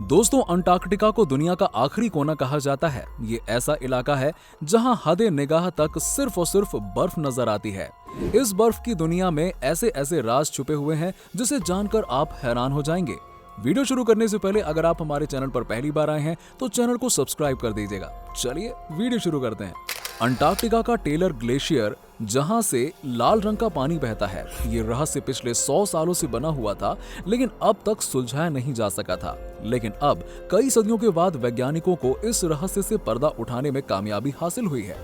दोस्तों, अंटार्कटिका को दुनिया का आखिरी कोना कहा जाता है। ये ऐसा इलाका है जहां हद निगाह तक सिर्फ और सिर्फ बर्फ नजर आती है। इस बर्फ की दुनिया में ऐसे ऐसे राज छुपे हुए हैं जिसे जानकर आप हैरान हो जाएंगे। वीडियो शुरू करने से पहले अगर आप हमारे चैनल पर पहली बार आए हैं तो चैनल को सब्सक्राइब कर दीजिएगा। चलिए वीडियो शुरू करते हैं। अंटार्कटिका का टेलर ग्लेशियर, जहां से लाल रंग का पानी बहता है, ये रहस्य पिछले 100 सालों से बना हुआ था, लेकिन अब तक सुलझाया नहीं जा सका था। लेकिन अब कई सदियों के बाद वैज्ञानिकों को इस रहस्य से पर्दा उठाने में कामयाबी हासिल हुई है।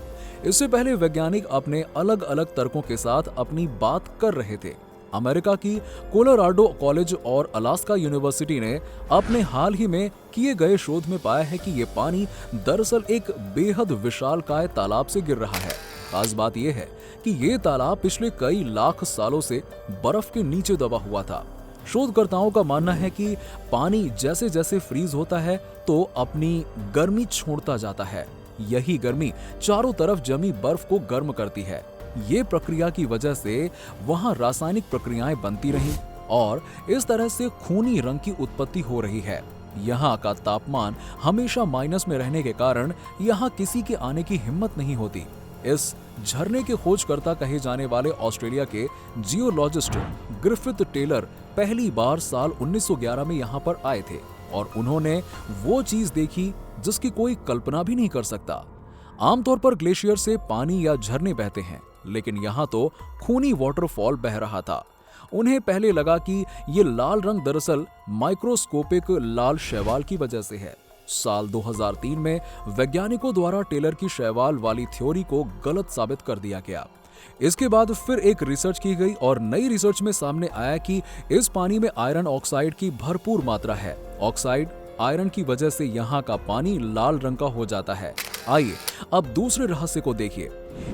इससे पहले वैज्ञानिक अपने अलग अलग तर्कों के साथ अपनी बात कर रहे थे। अमेरिका की कोलोराडो कॉलेज और अलास्का यूनिवर्सिटी ने अपने हाल ही में किए गए शोध में पाया है कि ये पानी दरअसल एक बेहद विशालकाय तालाब से गिर रहा है। खास बात यह है कि ये तालाब पिछले कई लाख सालों से बर्फ के नीचे दबा हुआ था। शोधकर्ताओं का मानना है कि पानी जैसे जैसे फ्रीज होता है तो अपनी गर्मी छोड़ता जाता है। यही गर्मी चारों तरफ जमी बर्फ को गर्म करती है। ये प्रक्रिया की वजह से वहां रासायनिक प्रक्रियाएं बनती रहीं और इस तरह से खूनी रंग की उत्पत्ति हो रही है। यहाँ का तापमान हमेशा माइनस में रहने के कारण यहाँ किसी के आने की हिम्मत नहीं होती। इस झरने के खोजकर्ता कहे जाने वाले ऑस्ट्रेलिया के जियोलॉजिस्ट ग्रिफिथ टेलर पहली बार साल 1911 में यहाँ पर आए थे और उन्होंने वो चीज देखी जिसकी कोई कल्पना भी नहीं कर सकता। आमतौर पर ग्लेशियर से पानी या झरने बहते हैं, लेकिन यहाँ तो खूनी वाटरफॉल बह रहा था। उन्हें पहले लगा कि ये लाल रंग दरअसल माइक्रोस्कोपिक लाल शैवाल की वजह से है। साल 2003 में वैज्ञानिकों द्वारा टेलर की शैवाल वाली थ्योरी को गलत साबित कर दिया गया। इसके बाद फिर एक रिसर्च की गई और नई रिसर्च में सामने आया कि इस पानी में आयरन ऑक्साइड की भरपूर मात्रा है। ऑक्साइड आयरन की वजह से यहाँ का पानी लाल रंग का हो जाता है। आइए अब दूसरे रहस्य को देखिए।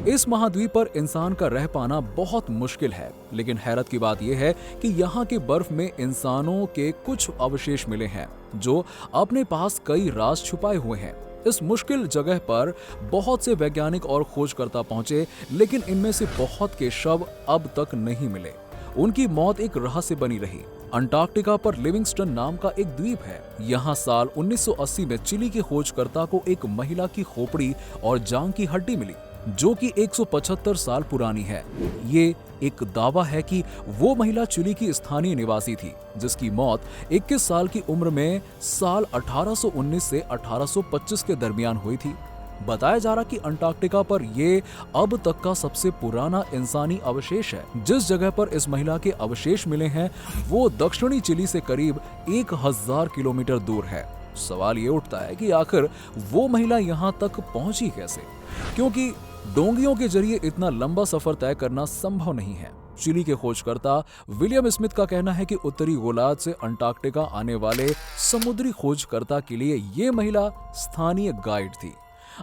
इस महाद्वीप पर इंसान का रह पाना बहुत मुश्किल है, लेकिन हैरत की बात यह है कि यहाँ के बर्फ में इंसानों के कुछ अवशेष मिले हैं जो अपने पास कई राज छुपाए हुए हैं। इस मुश्किल जगह पर बहुत से वैज्ञानिक और खोजकर्ता पहुंचे, लेकिन इनमें से बहुत के शव अब तक नहीं मिले। उनकी मौत एक रहस्य बनी रही। अंटार्कटिका पर लिविंगस्टन नाम का एक द्वीप है। यहाँ साल 1980 में चिली के खोजकर्ता को एक महिला की खोपड़ी और जांघ की हड्डी मिली, जो कि 175 साल पुरानी है। ये एक दावा है कि वो महिला चिली की स्थानीय निवासी थी, जिसकी मौत 21 साल की उम्र में साल 1819 से 1825 के दरमियान हुई थी। बताया जा रहा कि अंटार्कटिका पर ये अब तक का सबसे पुराना इंसानी अवशेष है। जिस जगह पर इस महिला के अवशेष मिले हैं वो दक्षिणी चिली से करीब 1000 किलोमीटर दूर है। सवाल ये उठता है कि आखिर वो महिला यहाँ तक पहुंची कैसे, क्योंकि डोंगियों के जरिए इतना लंबा सफर तय करना संभव नहीं है। चिली के खोजकर्ता विलियम स्मिथ का कहना है कि उत्तरी गोलार्ध से अंटार्कटिका आने वाले समुद्री खोजकर्ता के लिए ये महिला स्थानीय गाइड थी।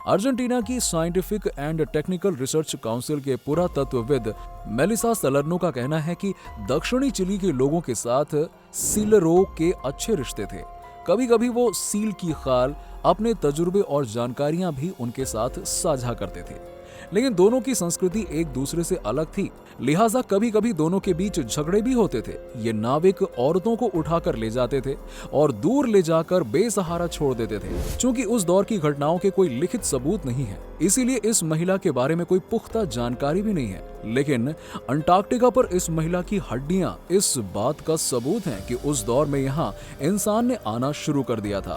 अर्जेंटीना की scientific and technical research council के पुरातत्वविद मेलिसा सलर्नो का कहना है कि दक्षिणी चिली के लोगों के साथ सीलरों के अच्छे रिश्ते थे। कभी कभी वो सील की खाल, अपने तजुर्बे और जानकारियां भी उनके साथ साझा करते थे, लेकिन दोनों की संस्कृति एक दूसरे से अलग थी, लिहाजा कभी कभी दोनों के बीच झगड़े भी होते थे। ये नाविक औरतों को उठाकर ले जाते थे और दूर ले जाकर बेसहारा छोड़ देते थे। चूंकि उस दौर की घटनाओं के कोई लिखित सबूत नहीं है, इसीलिए इस महिला के बारे में कोई पुख्ता जानकारी भी नहीं है। लेकिन अंटार्कटिका पर इस महिला की हड्डियां इस बात का सबूत हैं कि उस दौर में यहाँ इंसान ने आना शुरू कर दिया था।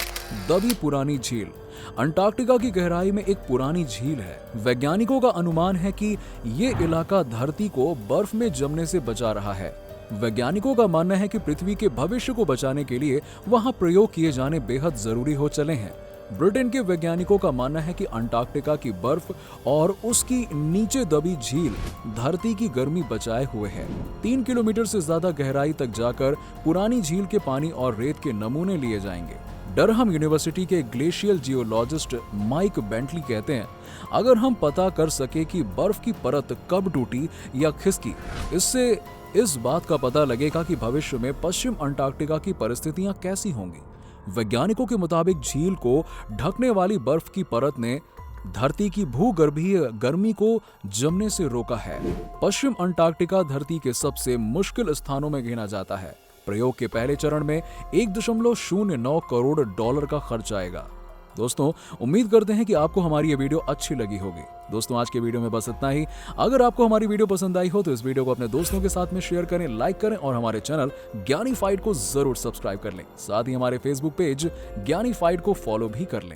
दबी पुरानी झील अंटार्कटिका की गहराई में एक पुरानी झील है। वैज्ञानिकों का अनुमान है कि ये इलाका धरती को बर्फ में जमने से बचा रहा है। वैज्ञानिकों का मानना है कि पृथ्वी के भविष्य को बचाने के लिए वहां प्रयोग किए जाने बेहद जरूरी हो चले हैं। ब्रिटेन के वैज्ञानिकों का मानना है कि अंटार्कटिका की बर्फ और उसकी नीचे दबी झील धरती की गर्मी बचाए हुए है। 3 किलोमीटर से ज्यादा गहराई तक जाकर पुरानी झील के पानी और रेत के नमूने लिए जाएंगे। डरहम यूनिवर्सिटी के ग्लेशियल जियोलॉजिस्ट माइक बेंटली कहते हैं, अगर हम पता कर सके कि बर्फ की परत कब टूटी या खिसकी, इससे इस बात का पता लगेगा कि भविष्य में पश्चिम अंटार्कटिका की परिस्थितियां कैसी होंगी। वैज्ञानिकों के मुताबिक झील को ढकने वाली बर्फ की परत ने धरती की भूगर्भीय गर्मी को जमने से रोका है। पश्चिम अंटार्कटिका धरती के सबसे मुश्किल स्थानों में गिना जाता है। प्रयोग के पहले चरण में 1.09 करोड़ डॉलर का खर्च आएगा। दोस्तों, उम्मीद करते हैं कि आपको हमारी ये वीडियो अच्छी लगी होगी। दोस्तों, आज के वीडियो में बस इतना ही। अगर आपको हमारी वीडियो पसंद आई हो तो इस वीडियो को अपने दोस्तों के साथ में शेयर करें, लाइक करें और हमारे चैनल ज्ञानी फाइट को जरूर सब्सक्राइब कर लें। साथ ही हमारे फेसबुक पेज ज्ञानी फाइट को फॉलो भी कर लें।